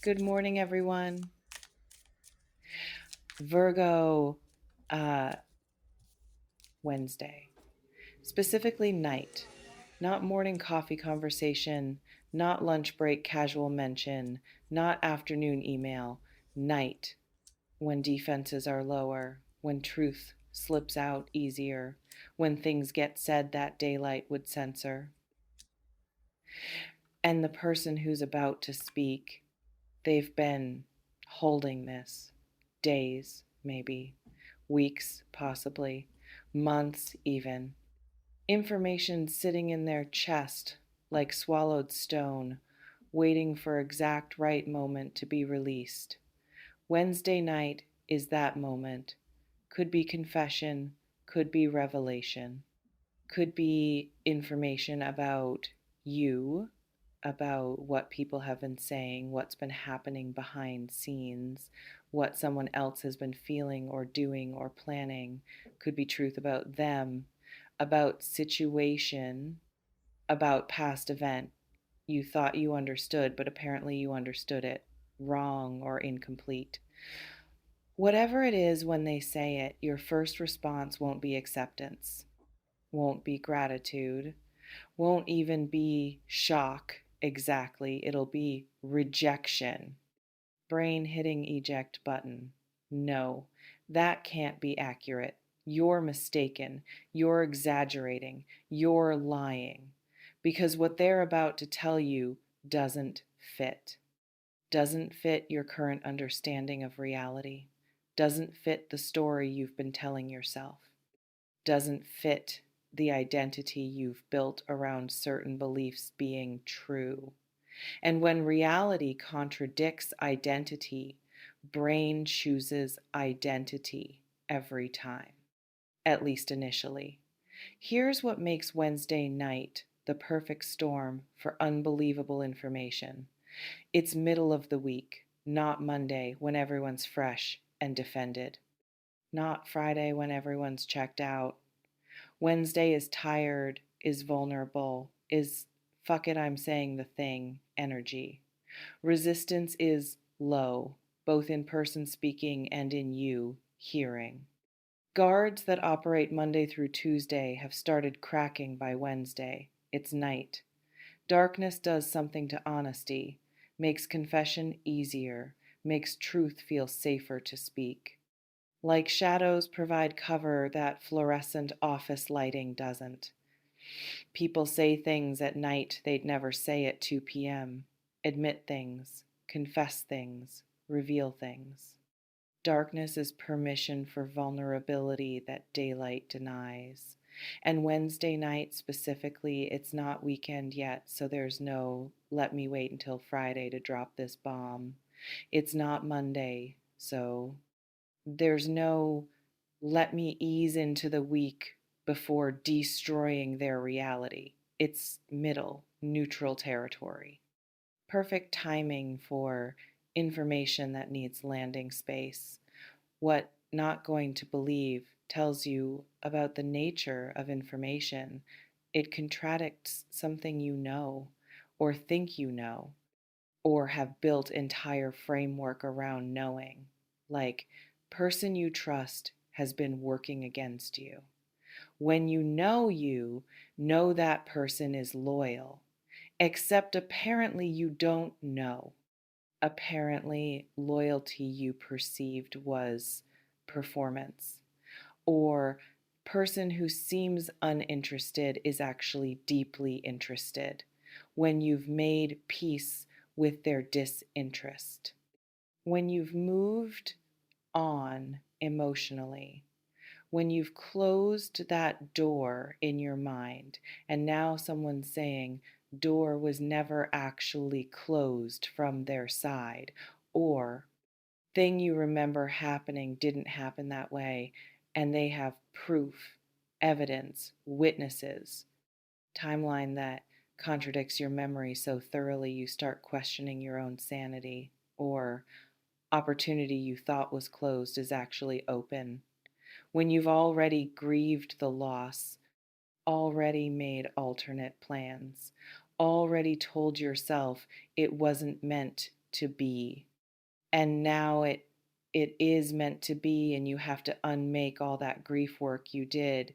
Good morning, everyone. Virgo, uh, Wednesday, specifically night, not morning coffee conversation, not lunch break casual mention, not afternoon email, night, when defenses are lower, when truth slips out easier, when things get said that daylight would censor. And the person who's about to speak, they've been holding this days, maybe, weeks, possibly, months, even. Information sitting in their chest like swallowed stone, waiting for exact right moment to be released. Wednesday night is that moment. Could be confession, could be revelation, could be information about you, about what people have been saying, what's been happening behind scenes, what someone else has been feeling or doing or planning. Could be truth about them, about situation, about past event you thought you understood, but apparently you understood it wrong or incomplete. Whatever it is when they say it, your first response won't be acceptance, won't be gratitude, won't even be shock exactly. It'll be rejection. Brain hitting eject button. No, that can't be accurate. You're mistaken. You're exaggerating. You're lying. Because what they're about to tell you doesn't fit. Doesn't fit your current understanding of reality. Doesn't fit the story you've been telling yourself. Doesn't fit the identity you've built around certain beliefs being true. And when reality contradicts identity, brain chooses identity every time, at least initially. Here's what makes Wednesday night the perfect storm for unbelievable information. It's middle of the week, not Monday when everyone's fresh and defended, not Friday when everyone's checked out. Wednesday is tired, is vulnerable, is fuck it, I'm saying the thing energy. Resistance is low, both in person speaking and in you hearing. Guards that operate Monday through Tuesday have started cracking by Wednesday. It's night. Darkness does something to honesty, makes confession easier, makes truth feel safer to speak. Like shadows provide cover that fluorescent office lighting doesn't. People say things at night they'd never say at 2 p.m., admit things, confess things, reveal things. Darkness is permission for vulnerability that daylight denies. And Wednesday night specifically, it's not weekend yet, so there's no let me wait until Friday to drop this bomb. It's not Monday, so there's no let me ease into the week before destroying their reality. It's middle, neutral territory. Perfect timing for information that needs landing space. What not going to believe tells you about the nature of information. It contradicts something you know, or think you know, or have built entire framework around knowing. Like, person you trust has been working against you. When you know that person is loyal, except apparently you don't know. Apparently, loyalty you perceived was performance, or person who seems uninterested is actually deeply interested when you've made peace with their disinterest. When you've moved on emotionally, when you've closed that door in your mind, and now someone's saying, door was never actually closed from their side, or thing you remember happening didn't happen that way, and they have proof, evidence, witnesses, timeline that contradicts your memory so thoroughly you start questioning your own sanity, or opportunity you thought was closed is actually open. When you've already grieved the loss, already made alternate plans, already told yourself it wasn't meant to be. And now it is meant to be, and you have to unmake all that grief work you did.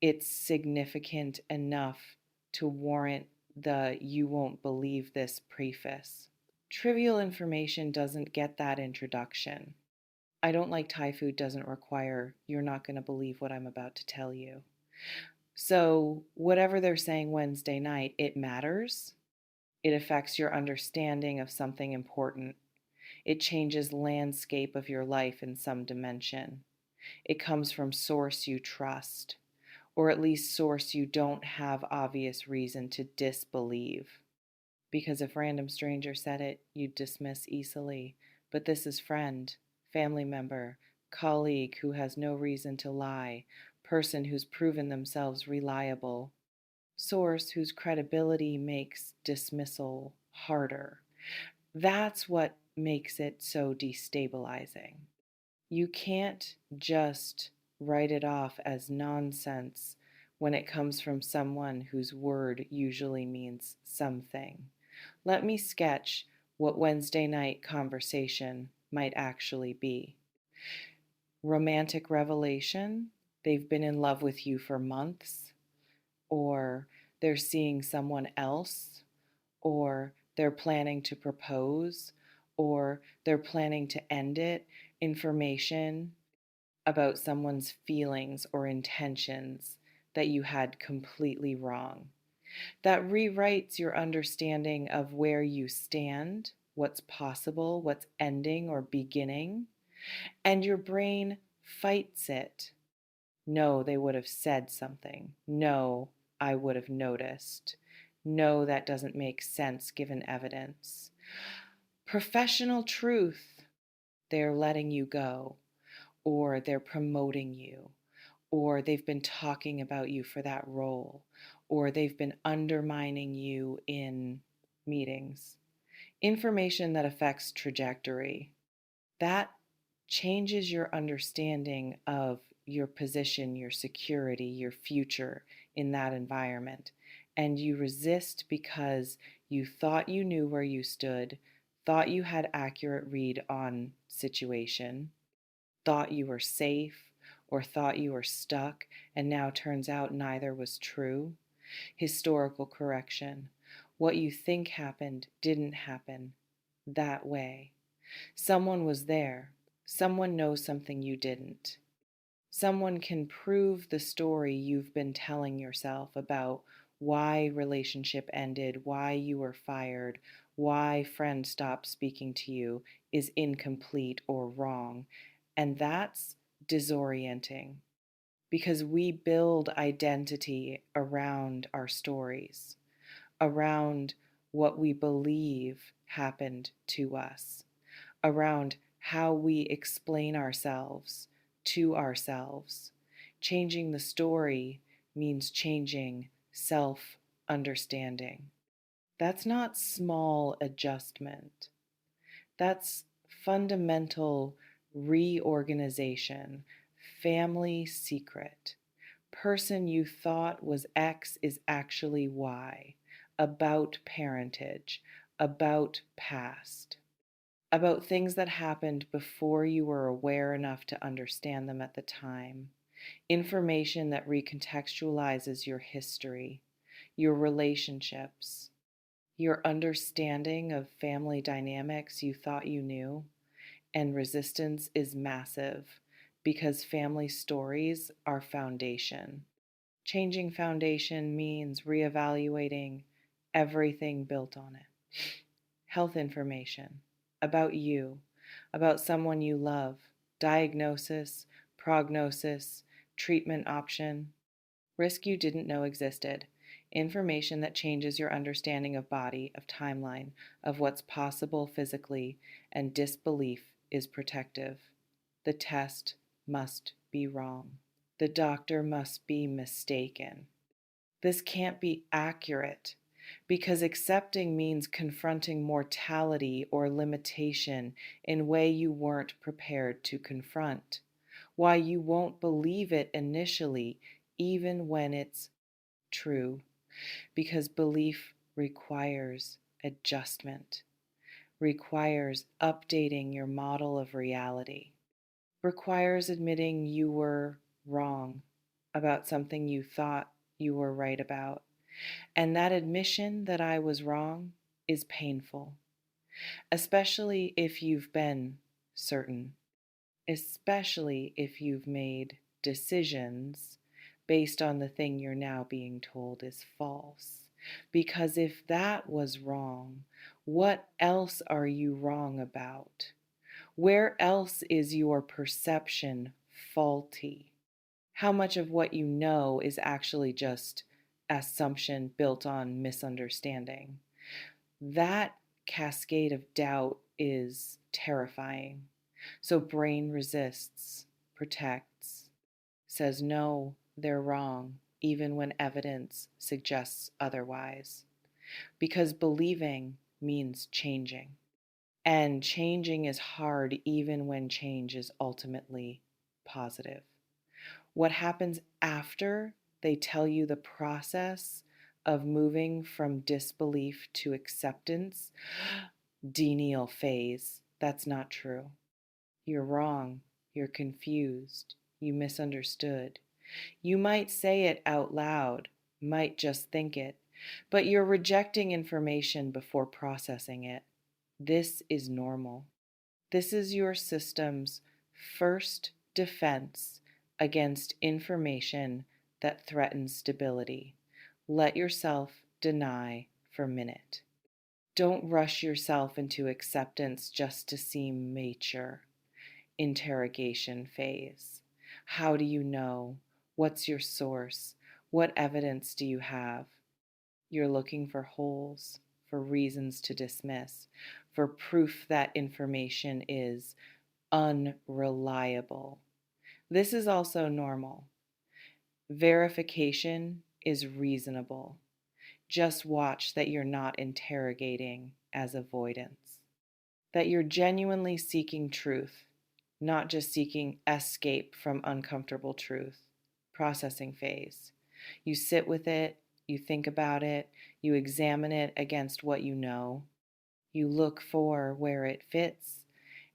It's significant enough to warrant the "you won't believe this" preface. Trivial information doesn't get that introduction. I don't like Thai food doesn't require "you're not going to believe what I'm about to tell you." So, whatever they're saying Wednesday night, it matters. It affects your understanding of something important. It changes landscape of your life in some dimension. It comes from source you trust, or at least source you don't have obvious reason to disbelieve. Because if random stranger said it, you'd dismiss easily. But this is friend, family member, colleague who has no reason to lie, person who's proven themselves reliable, source whose credibility makes dismissal harder. That's what makes it so destabilizing. You can't just write it off as nonsense when it comes from someone whose word usually means something. Let me sketch what Wednesday night conversation might actually be. Romantic revelation, they've been in love with you for months, or they're seeing someone else, or they're planning to propose, or they're planning to end it. Information about someone's feelings or intentions that you had completely wrong. That rewrites your understanding of where you stand, what's possible, what's ending or beginning, and your brain fights it. No, they would have said something. No, I would have noticed. No, that doesn't make sense given evidence. Professional truth, they're letting you go, or they're promoting you, or they've been talking about you for that role, or they've been undermining you in meetings. Information that affects trajectory. That changes your understanding of your position, your security, your future in that environment. And you resist because you thought you knew where you stood, thought you had accurate read on situation, thought you were safe, or thought you were stuck, and now turns out neither was true. Historical correction. What you think happened didn't happen that way. Someone was there. Someone knows something you didn't. Someone can prove the story you've been telling yourself about why relationship ended, why you were fired, why friend stopped speaking to you is incomplete or wrong. And that's disorienting because we build identity around our stories, around what we believe happened to us, around how we explain ourselves to ourselves. Changing the story means changing self understanding. That's not small adjustment. That's fundamental reorganization. Family secret. Person you thought was X is actually Y. About parentage. About past. About things that happened before you were aware enough to understand them at the time. Information that recontextualizes your history, your relationships, your understanding of family dynamics you thought you knew. And resistance is massive because family stories are foundation. Changing foundation means reevaluating everything built on it. Health information about you, about someone you love, diagnosis, prognosis, treatment option, risk you didn't know existed, information that changes your understanding of body, of timeline, of what's possible physically, and disbelief is protective. The test must be wrong. The doctor must be mistaken. This can't be accurate because accepting means confronting mortality or limitation in a way you weren't prepared to confront. Why you won't believe it initially, even when it's true, because belief requires adjustment. requires updating your model of reality, requires admitting you were wrong about something you thought you were right about. And that admission that I was wrong is painful, especially if you've been certain, especially if you've made decisions based on the thing you're now being told is false. Because if that was wrong, what else are you wrong about? Where else is your perception faulty? How much of what you know is actually just assumption built on misunderstanding? That cascade of doubt is terrifying. So brain resists, protects, says no, they're wrong, even when evidence suggests otherwise. Because believing means changing. And changing is hard even when change is ultimately positive. What happens after they tell you the process of moving from disbelief to acceptance? Denial phase. That's not true. You're wrong. You're confused. You misunderstood. You might say it out loud, might just think it, but you're rejecting information before processing it. This is normal. This is your system's first defense against information that threatens stability. Let yourself deny for a minute. Don't rush yourself into acceptance just to seem mature. Interrogation phase. How do you know? What's your source? What evidence do you have? You're looking for holes, for reasons to dismiss, for proof that information is unreliable. This is also normal. Verification is reasonable. Just watch that you're not interrogating as avoidance, that you're genuinely seeking truth, not just seeking escape from uncomfortable truth. Processing phase. You sit with it, you think about it, you examine it against what you know. You look for where it fits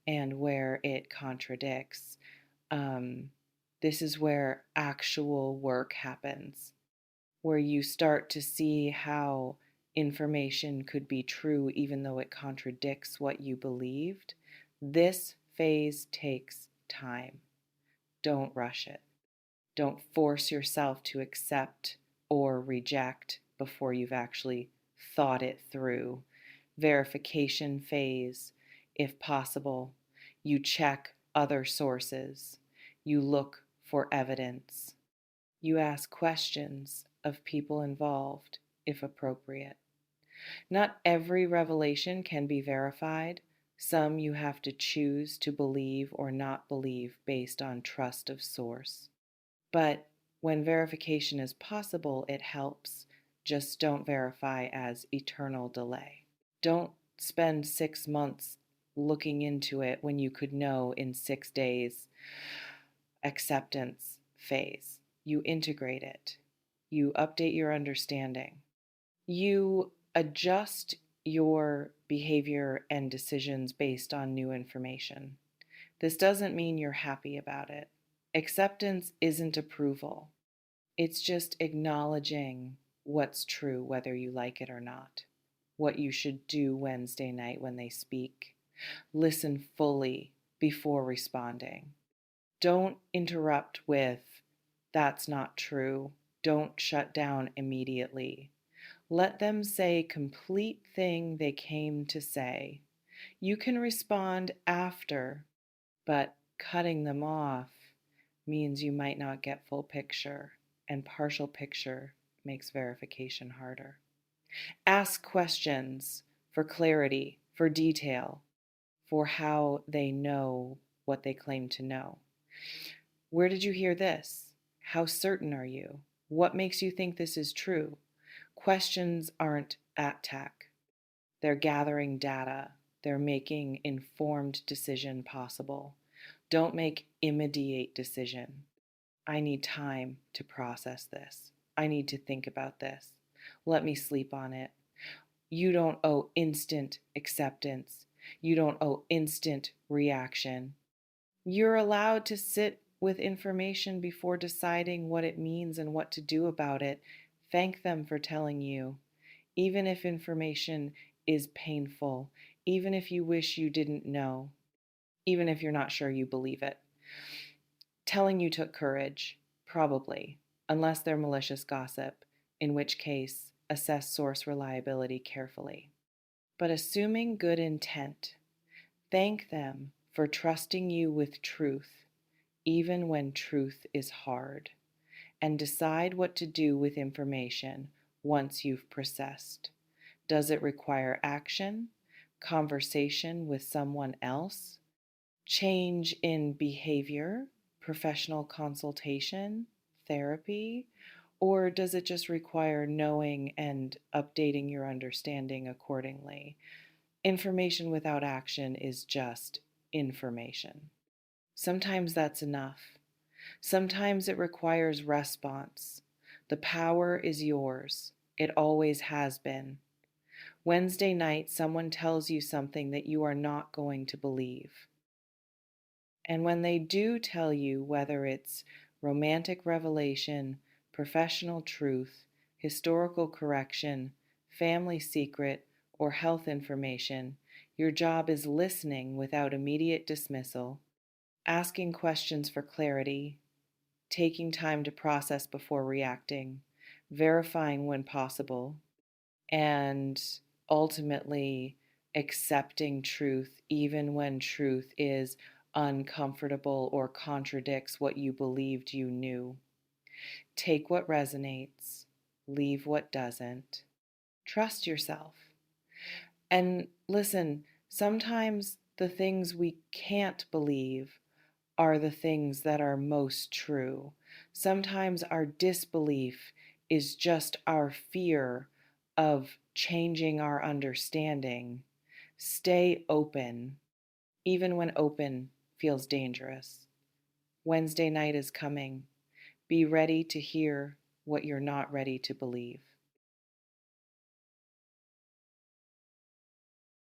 and where it contradicts. This is where actual work happens, where you start to see how information could be true even though it contradicts what you believed. This phase takes time. Don't rush it. Don't force yourself to accept or reject before you've actually thought it through. Verification phase, if possible. You check other sources. You look for evidence. You ask questions of people involved, if appropriate. Not every revelation can be verified. Some you have to choose to believe or not believe based on trust of source. But when verification is possible, it helps. Just don't verify as eternal delay. Don't spend 6 months looking into it when you could know in 6 days. Acceptance phase. You integrate it. You update your understanding. You adjust your behavior and decisions based on new information. This doesn't mean you're happy about it. Acceptance isn't approval. It's just acknowledging what's true, whether you like it or not. What you should do Wednesday night when they speak. Listen fully before responding. Don't interrupt with, that's not true. Don't shut down immediately. Let them say complete thing they came to say. You can respond after, but cutting them off means you might not get full picture, and partial picture makes verification harder. Ask questions for clarity, for detail, for how they know what they claim to know. Where did you hear this? How certain are you? What makes you think this is true? Questions aren't attack. They're gathering data. They're making informed decision possible. Don't make immediate decision. I need time to process this. I need to think about this. Let me sleep on it. You don't owe instant acceptance. You don't owe instant reaction. You're allowed to sit with information before deciding what it means and what to do about it. Thank them for telling you, even if information is painful, even if you wish you didn't know, even if you're not sure you believe it. Telling you took courage, probably, unless they're malicious gossip, in which case, assess source reliability carefully. But assuming good intent, thank them for trusting you with truth, even when truth is hard, and decide what to do with information once you've processed. Does it require action, conversation with someone else, change in behavior, professional consultation, therapy, or does it just require knowing and updating your understanding accordingly? Information without action is just information. Sometimes that's enough. Sometimes it requires response. The power is yours. It always has been. Wednesday night, someone tells you something that you are not going to believe. And when they do tell you, whether it's romantic revelation, professional truth, historical correction, family secret, or health information, your job is listening without immediate dismissal, asking questions for clarity, taking time to process before reacting, verifying when possible, and ultimately accepting truth even when truth is uncomfortable or contradicts what you believed you knew. Take what resonates, leave what doesn't. Trust yourself. And listen, sometimes the things we can't believe are the things that are most true. Sometimes our disbelief is just our fear of changing our understanding. Stay open, even when open feels dangerous. Wednesday night is coming. Be ready to hear what you're not ready to believe.